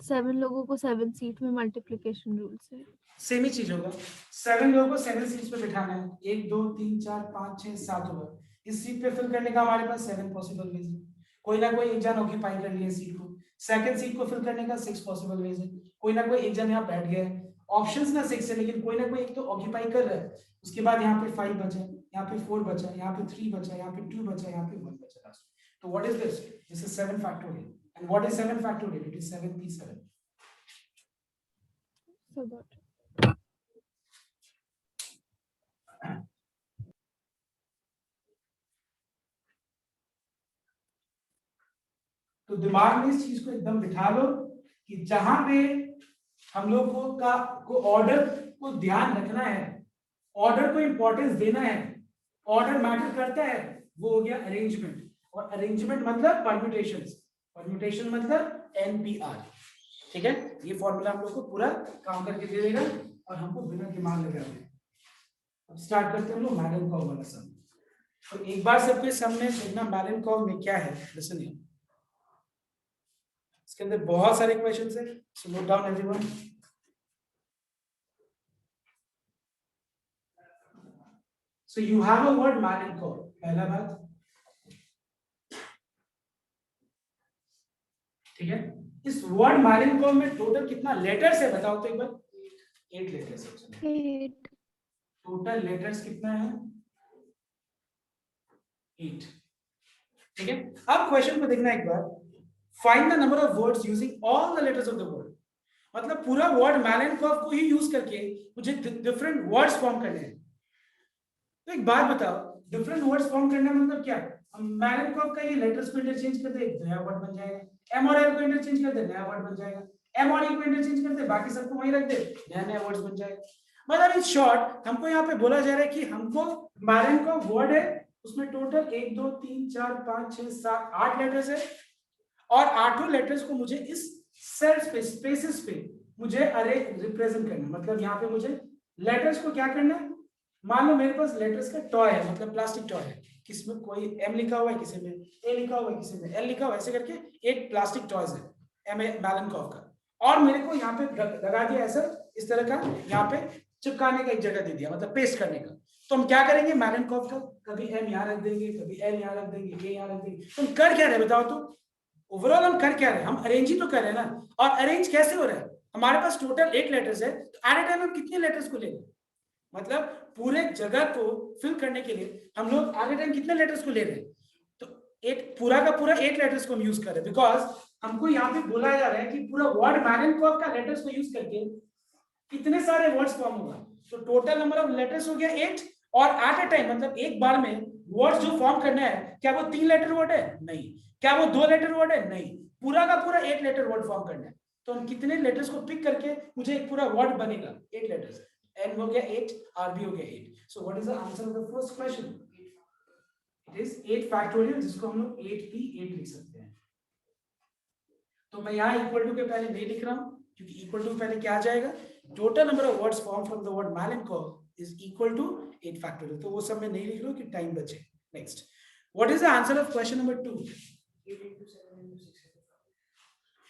7 लोगों को 7 सीट में मल्टीप्लिकेशन रूल से। सेम ही चीज होगा। 7 लोगों को 7 सीट्स पे बिठाना है, 1 2 3 4 5 6 7 होगा। इस सीट पे फिल करने का हमारे पास 7 पॉसिबल वेज है। कोई ना कोई एक जन ऑक्यूपाई कर लिया सीट को। सेकंड सीट को फिल करने का 6 पॉसिबल वेज है। कोई ना कोई एक जन यहाँ बैठ गया है। ऑप्शंस ना 6 है, लेकिन कोई ना कोई एक तो ऑक्यूपाई कर रहा है। उसके बाद यहाँ पे 5 बचा, यहाँ पे 4 बचा, यहाँ पे 3 बचा, यहाँ पे 2 बचा, यहाँ पे 1 बचा लास्ट। तो what is this? This is 7 factorial. And what is 7 factorial? It is 7p7। So got it. तो दिमाग में इस चीज को एकदम बिठा लो कि जहां पे हम लोग को ऑर्डर को ध्यान रखना है, ऑर्डर को इंपॉर्टेंस देना है, ऑर्डर मैटर करता है, वो हो गया अरेंजमेंट। और अरेंजमेंट मतलब परम्यूटेशंस, परम्यूटेशन मतलब एनपीआर। ठीक है, ये फॉर्मूला हम लोग को पूरा काम करके दे देगा और हमको बिना दिमाग लगाए। अब स्टार्ट करते हैं हम लोग मैलन-कर्व वाला सम। तो एक बार सबके सामने देखना मैलन-कर्व में क्या है। लिसन हियर, इसके अंदर बहुत सारे क्वेश्चंस हैं, so note down everyone. So you have a word मैलन-कर्व। पहला बात, ठीक है, इस वर्ड मैलन-कर्व में टोटल कितना लेटर्स है बताओ तो एक बार। 8 लेटर्स है। 8. टोटल लेटर्स कितना है? 8। ठीक है, अब क्वेश्चन को देखना एक बार। Find the number of words using all the letters of the word. मतलब पूरा वर्ड मैलन-कर्व को ही यूज करके मुझे डिफरेंट वर्ड्स फॉर्म करने हैं। तो एक बात बताओ, डिफरेंट वर्ड्स फॉर्म करना मतलब क्या? हम मैलन-कर्व का ये लेटर्स को इंटरचेंज कर दे, एक नया वर्ड बन जाएगा। एम और एल को इंटरचेंज कर दे, नया वर्ड बन जाएगा। एम और ई को इंटरचेंज कर दे, बाकी सबको वहीं रख दे, नया नया वर्ड्स बन जाएगा। मतलब इन शॉर्ट हमको यहाँ पे बोला जा रहा है कि हमको मैलन-कर्व वर्ड है, उसमें टोटल 1 2 3 4 5 6 7 8 लेटर्स है, और 8 लेटर्स को मुझे इस सेल्स पे, स्पेसेस पे मुझे अरे रिप्रेजेंट करना। मतलब यहाँ पे मुझे लेटर्स को क्या करना है, मान लो मेरे पास लेटर्स का टॉय है, मतलब प्लास्टिक टॉय है, किसमें कोई एम लिखा हुआ है, किसी में ए लिखा हुआ है, किसी में एल लिखा हुआ है, ऐसे करके 8 प्लास्टिक टॉयज है एम मैलन-कर्व का। और मेरे को यहाँ पे लगा दिया ऐसा, इस तरह का यहाँ पे चिपकाने का एक जगह दे दिया, मतलब पेस्ट करने का। तो हम क्या करेंगे मैलन-कर्व का, कभी एम यहाँ रख देंगे, कभी एल यहाँ रख देंगे, ए यहाँ रख देंगे। तो हम कर क्या रहे बताओ तो? ओवरऑल हम कर क्या रहे हैं? हम अरेंज ही तो कर रहे हैं ना। और अरेंज कैसे हो रहा है? हमारे पास टोटल 8 लेटर्स है, तो एट ए टाइम हम कितने लेटर्स को लेंगे? मतलब पूरे जगह को फिल करने के लिए हम लोग एट ए टाइम कितने लेटर्स को ले रहे हैं? तो एक पूरा का पूरा 8 लेटर्स को हम यूज कर रहे हैं, बिकॉज हमको यहाँ पे बोला जा रहा है कि पूरा वर्ड मैलन-कर्व का लेटर्स को यूज करके कितने सारे वर्ड्स फॉर्म होगा। तो टोटल नंबर ऑफ लेटर्स हो गया 8, और एट ए टाइम मतलब एक बार में वर्ड्स जो फॉर्म करना है, क्या वो 3 लेटर वर्ड है? नहीं। क्या वो 2 लेटर वर्ड है? नहीं। पूरा का पूरा 8 लेटर वर्ड फॉर्म करना है। तो हम कितने लेटर्स को पिक करके मुझे एक पूरा वर्ड बनेगा? 8 लेटर्स। N हो गया 8, RB हो गया 8। So what is the answer of the first question? It is 8 factorial, जिसको हम लोग 8p8 लिख सकते हैं। तो मैं यहाँ इक्वल टू के पहले नहीं लिख रहा हूँ, क्योंकि इक्वल टू पहले क्या आ जाएगा? Total number of words form from the word मैलन-कर्व इज इक्वल टू 8 फैक्टोरियल। तो वो सब मैं नहीं लिख रहा हूँ कि टाइम बचे। Next, what is the answer of question number 2?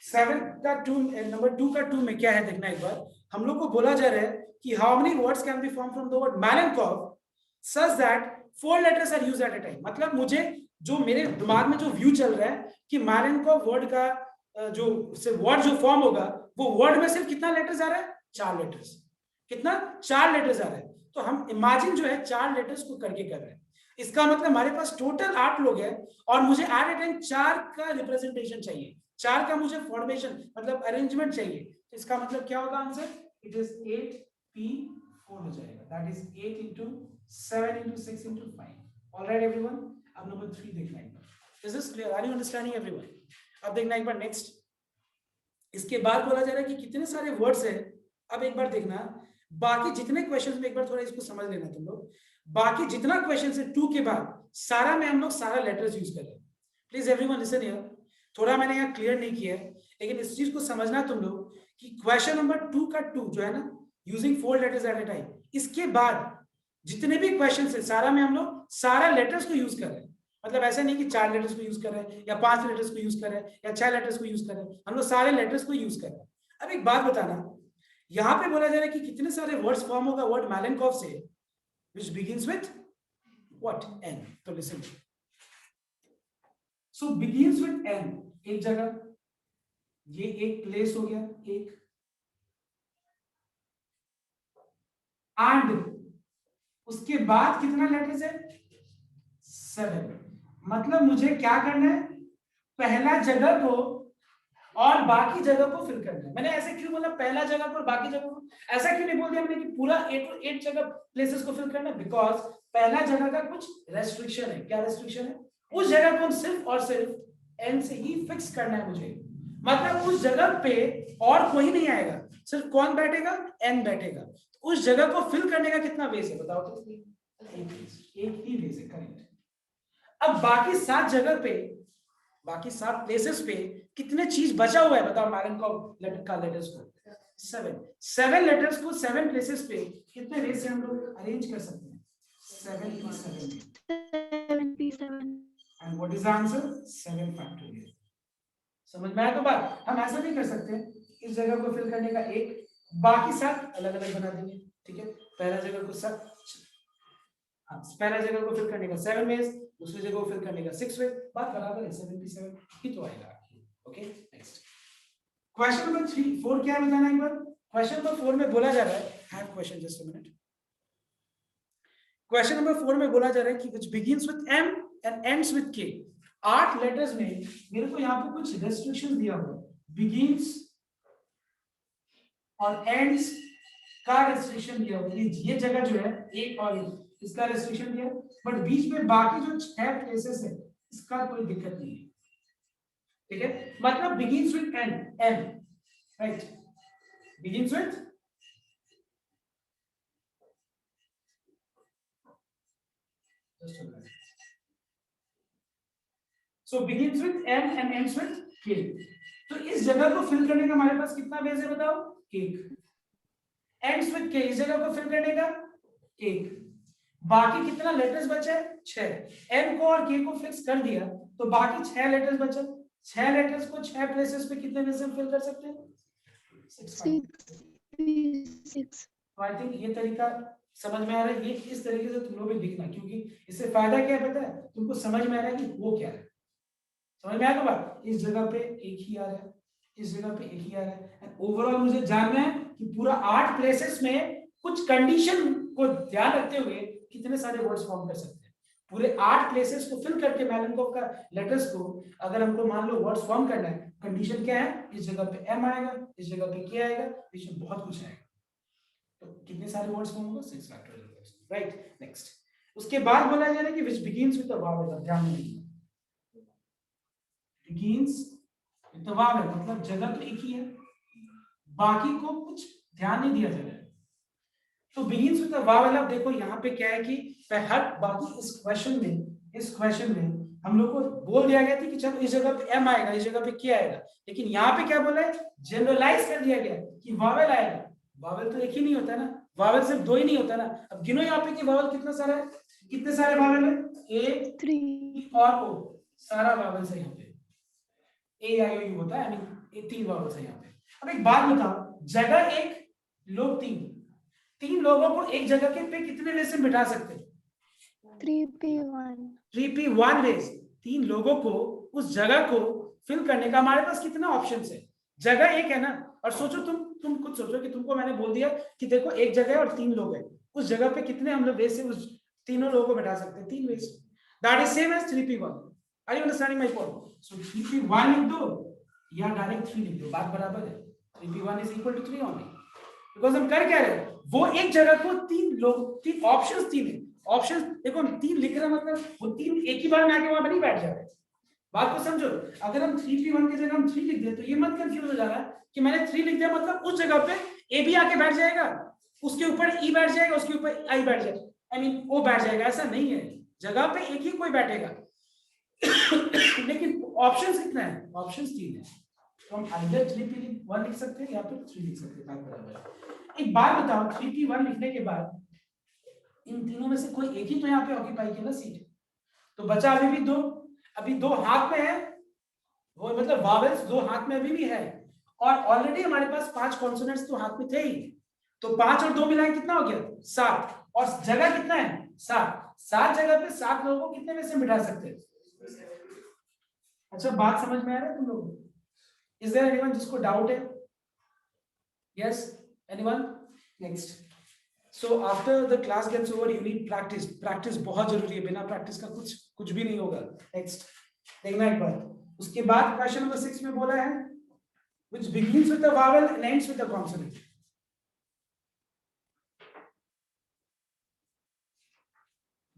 7 का 2, नंबर 2 का 2 में क्या है देखना एक बार। हम लोग को बोला जा रहा है कि how many words can be form from the word मैलन-कर्व such that 4 letters are used at a time. मतलब मुझे जो मेरे दिमाग में जो व्यू चल रहा है कि मैलन-कर्व वर्ड का जो से वर्ड जो फॉर्म होगा, वो वर्ड में सिर्फ कितना लेटर्स आ रहा है? 4 लेटर्स। कितना? 4 लेटर्स आ रहा है। तो हम इमेजिन जो है 4 लेटर्स को करके कर रहे हैं। इसका मतलब हमारे पास टोटल 8 लोग हैं, और मुझे एट ए टाइम 4 का रिप्रेजेंटेशन चाहिए, 4 का मुझे फॉर्मेशन मतलब अरेंजमेंट चाहिए। तो इसका मतलब क्या होगा आंसर? इट इज 8p4 हो जाएगा। That is 8 into 7 into 6 into 5। Alright everyone, अब नंबर 3 देखना एक बार। Is this clear? Are you understanding everyone? अब देखना एक बार नेक्स्ट। इसके बाद बोला जा रहा है कि कितने सारे वर्ड्स हैं। अब एक बार देखना, बाकी जितने क्वेश्चंस में एक बार थोड़ा इसको समझ लेना तुम लोग, बाकी जितना क्वेश्चन है 2 के बाद सारा में हम लोग सारा लेटर्स यूज कर रहे हैं। प्लीज एवरीवन लिसन हियर, थोड़ा मैंने यहाँ क्लियर नहीं किया है, लेकिन इस चीज को समझना तुम लोग कि क्वेश्चन नंबर 2 का 2 जो है ना, using 4 letters eight a time, इसके बाद जितने भी क्वेश्चन है सारा में हम लोग सारा लेटर्स को यूज कर रहे हैं। मतलब ऐसा नहीं कि 4 लेटर्स को यूज कर रहे हैं या 5 लेटर्स को यूज कर रहे हैं या 6 लेटर्स को यूज कर रहे हैं, हम लोग सारे लेटर्स को यूज कर रहे हैं। अब एक बात बताना, यहाँ पे बोला जा रहा है कि कितने सारे वर्ड्स फॉर्म होगा वर्ड मैलेनकॉफ से which begins with what? N. तो listen. So begins with N, एक जगह, ये एक प्लेस हो गया एक, and उसके बाद कितना लेटर्स है? 7। मतलब मुझे क्या करना है, पहला जगह को और बाकी जगह को फिल करना है। मैंने ऐसे क्यों बोला पहला जगह को और बाकी जगह को? ऐसा क्यों नहीं बोल दिया मैंने कि पूरा 8 जगह प्लेसेस को फिल करना है? बिकॉज पहला जगह का कुछ रेस्ट्रिक्शन है। क्या रेस्ट्रिक्शन है? उस जगह को हम सिर्फ और सिर्फ n से ही फिक्स करना है मुझे। मतलब उस जगह पे और कोई नहीं आएगा, सिर्फ कौन बैठेगा? n बैठेगा। तो उस जगह को फिल करने का कितना वेज है बताओ तो? एक ही वेज है, करेक्ट। अब बाकी 7 जगह पे, बाकी 7 प्लेसेस पे कितने चीज बचा हुआ है बताओ? मैलेनकॉफ का लेटर्स को 7 लेटर्स को 7 प्लेसेस पे कितने वेज से हम लोग अरेंज कर सकते हैं? 7p7 and what is the answer? 7 factorial. समझ में आया? तो बात हम ऐसा नहीं कर सकते, इस जगह को फिल करने का एक, बाकी 7 अलग अलग बना देंगे, ठीक है? पहला जगह को 7, हाँ, पहला जगह को फिल करने का 7 वेज, दूसरी जगह को फिल करने का 6 वेज, बात बराबर है, 7p7 ही तो आएगा। ओके, नेक्स्ट क्वेश्चन नंबर 4 क्या है बताना एक बार। क्वेश्चन नंबर 4 में बोला जा रहा है, have question just a minute. Question number 4 में बोला जा रहा है कि which begins with M and ends with K। 8 letters में मेरे को यहाँ पे कुछ रेस्ट्रिक्शन दिया हुआ है, begins और ends का रेस्ट्रिक्शन दिया हुआ है। ये जगह जो है एक और एक, इसका रेस्ट्रिक्शन दिया, बट बीच में बाकी जो 6 प्लेसेस है इसका कोई दिक्कत नहीं है, ठीक है? मतलब begins with N, M, right? Begins with just a minute. So begins with M and ends with K। तो इस जगह को फिल करने का हमारे पास कितना वेज है बताओ? एक। ends with K, इस जगह को फिल करने का एक। बाकी कितना लेटर्स बचे? 6। M को और K को फिक्स कर दिया तो बाकी 6 लेटर्स बचे। 6 लेटर्स को 6 प्लेसेस पे कितने वेज से फिल कर सकते हैं? 6p6। तो आई थिंक ये तरीका समझ में आ रहा है। ये इस तरीके से तुम लोग भी लिखना, क्योंकि इससे फायदा क्या है पता है? तुमको समझ में आ रहा है कि वो क्या है। समझ में आया? तो बात इस जगह पे एक ही आ रहा है, इस जगह पे एक ही आ रहा है, एंड ओवरऑल मुझे जानना है कि पूरा 8 प्लेसेस में कुछ कंडीशन को ध्यान रखते हुए कितने सारे वर्ड्स फॉर्म कर सकते हैं। पूरे 8 प्लेसेस को फिल करके मैलेनकॉफ का लेटर्स को अगर हमको मान लो वर्ड्स फॉर्म करना है, कंडीशन क्या है? इस जगह पे M आएगा, इस जगह पे K आएगा, बीच में बहुत कुछ आएगा। तो कितने सारे वर्ड्स फॉर्म होगा? 6 फैक्टोरियल वर्ड्स, राइट? नेक्स्ट उसके बाद बोला जा रहा है कि which begins with the vowel। ध्यान में begins with the vowel, मतलब जगह तो एक ही है, बाकी को कुछ ध्यान नहीं दिया जा रहा है। तो begins with the vowel। अब देखो यहाँ पे क्या है कि हर बाकी इस क्वेश्चन में हम लोग को बोल दिया गया था कि चलो इस जगह पे M आएगा, इस जगह पे K आएगा, लेकिन यहाँ पे क्या बोला है? जनरलाइज कर दिया गया कि वावेल आएगा। वावेल तो एक ही नहीं होता है ना, वावेल सिर्फ 2 ही नहीं होता ना। अब गिनो यहाँ पे कि वावेल कितना सारा है? कितने सारे वावेल है? A, 3 और O, सारा वावेल है यहाँ पे। A, I, O, U होता है, ये 3 वावेल है यहाँ पे। अब एक बात बताओ, जगह एक, लोग 3 लोगों को एक जगह के पे कितने वेज से बिठा सकते हैं? 3p1 veg. 3 लोगों को उस जगह को फिल करने का हमारे पास कितना ऑप्शंस है? जगह एक है ना। और सोचो तुम खुद सोचो कि तुमको मैंने बोल दिया कि देखो एक जगह है और 3 लोग हैं, उस जगह पे कितने हम लोग वेज से उस तीनों लोगों को बैठा सकते हैं? 3 ways. That is same as 3p1। Are you understanding my point? So 3p1 लिख दो या डायरेक्ट 3 लिख दो, बात बराबर है। 3p1 is equal to 3 only, because हम कर क्या रहे हैं? वो एक जगह को 3 लोग, 3 ऑप्शंस, 3 है ऑप्शन। देखो 3 लिख रहे मतलब वो 3 एक ही बार में आके वहां नहीं बैठ जा रहे। बात को समझो, अगर हम 3p1 की जगह हम 3 लिख दें तो ये मत कंफ्यूज हो जा रहा है कि मैंने 3 लिख दिया मतलब उस जगह पे A भी आके बैठ जाएगा, उसके ऊपर ई बैठ जाएगा, उसके ऊपर आई बैठ जाएगा, आई मीन ओ बैठ जाएगा, ऐसा नहीं है, जगह पे एक ही कोई बैठेगा। लेकिन ऑप्शंस कितने हैं? ऑप्शंस 3 है, तो हम आइदर 3p1 लिख सकते हैं या फिर 3 लिख सकते हैं, बात बराबर है। एक बात बताओ, 3p1 लिखने के बाद इन तीनों में से कोई एक ही तो यहाँ पे ऑक्यूपाई किया ना सीट, तो बचा अभी भी 2, अभी 2 हाथ में है, वो मतलब वावेल्स 2 हाथ में अभी भी है, और ऑलरेडी हमारे पास 5 कॉन्सोनेंट्स तो हाथ में थे ही, तो 5 और 2 मिलाएं कितना हो गया? 7, और जगह कितना है? 7 जगह पे 7 लोगों को कितने में से बिठा सकते हैं? अच्छा, बात समझ में आ रहा है तुम लोगों को? इज देयर एनीवन जिसको डाउट है? Yes, anyone? Next, so after the class gets over you need practice, practice बहुत जरूरी है, बिना प्रैक्टिस का कुछ भी नहीं होगा। नेक्स्ट देखना एक बार, उसके बाद क्वेश्चन नंबर 6 में बोला है which begins with a vowel and ends with a consonant.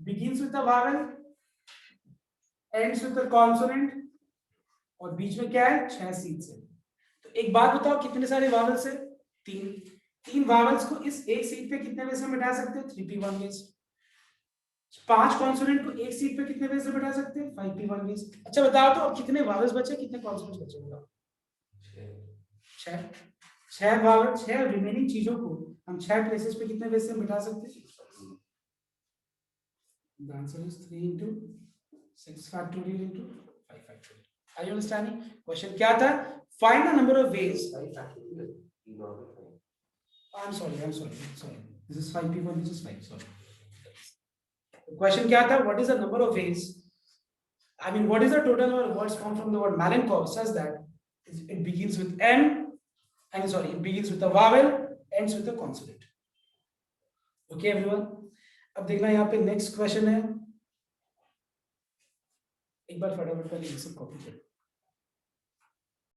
Begins with a vowel, ends with a consonant, और बीच में क्या है? 6 सीट्स है। तो एक बात बताओ, कितने सारे वावल्स है? 3 वावल्स को इस एक सीट पे कितने वे से बिठा सकते हैं? 3p1 veg. 5 कॉन्सोनेंट को एक सीट पे कितने वे से बिठा सकते हैं? 5p1 veg. अच्छा बताओ तो अब कितने वावल्स बचे, कितने कॉन्सोनेंट्स बचे? बताओ। 6 वावल, 6 रिमेनिंग चीजों को हम 6 प्लेसेस पे कितने वे से बिठा सकते हैं? The answer is 3 into 6 factorial into 5 factorial. Are you understanding? Question क्या था? Find the number of ways. 5 factorial. I'm sorry. This is 5p1, this is 5. Sorry. The question क्या था? What is the number of ways? I mean, what is the total number of words formed from the word Malenkov? Says that it begins with N. It begins with a vowel, ends with a consonant. Okay, everyone. अब देखना यहाँ पे next question है, एक बार फटाफट पहले ये सब कॉपी कर।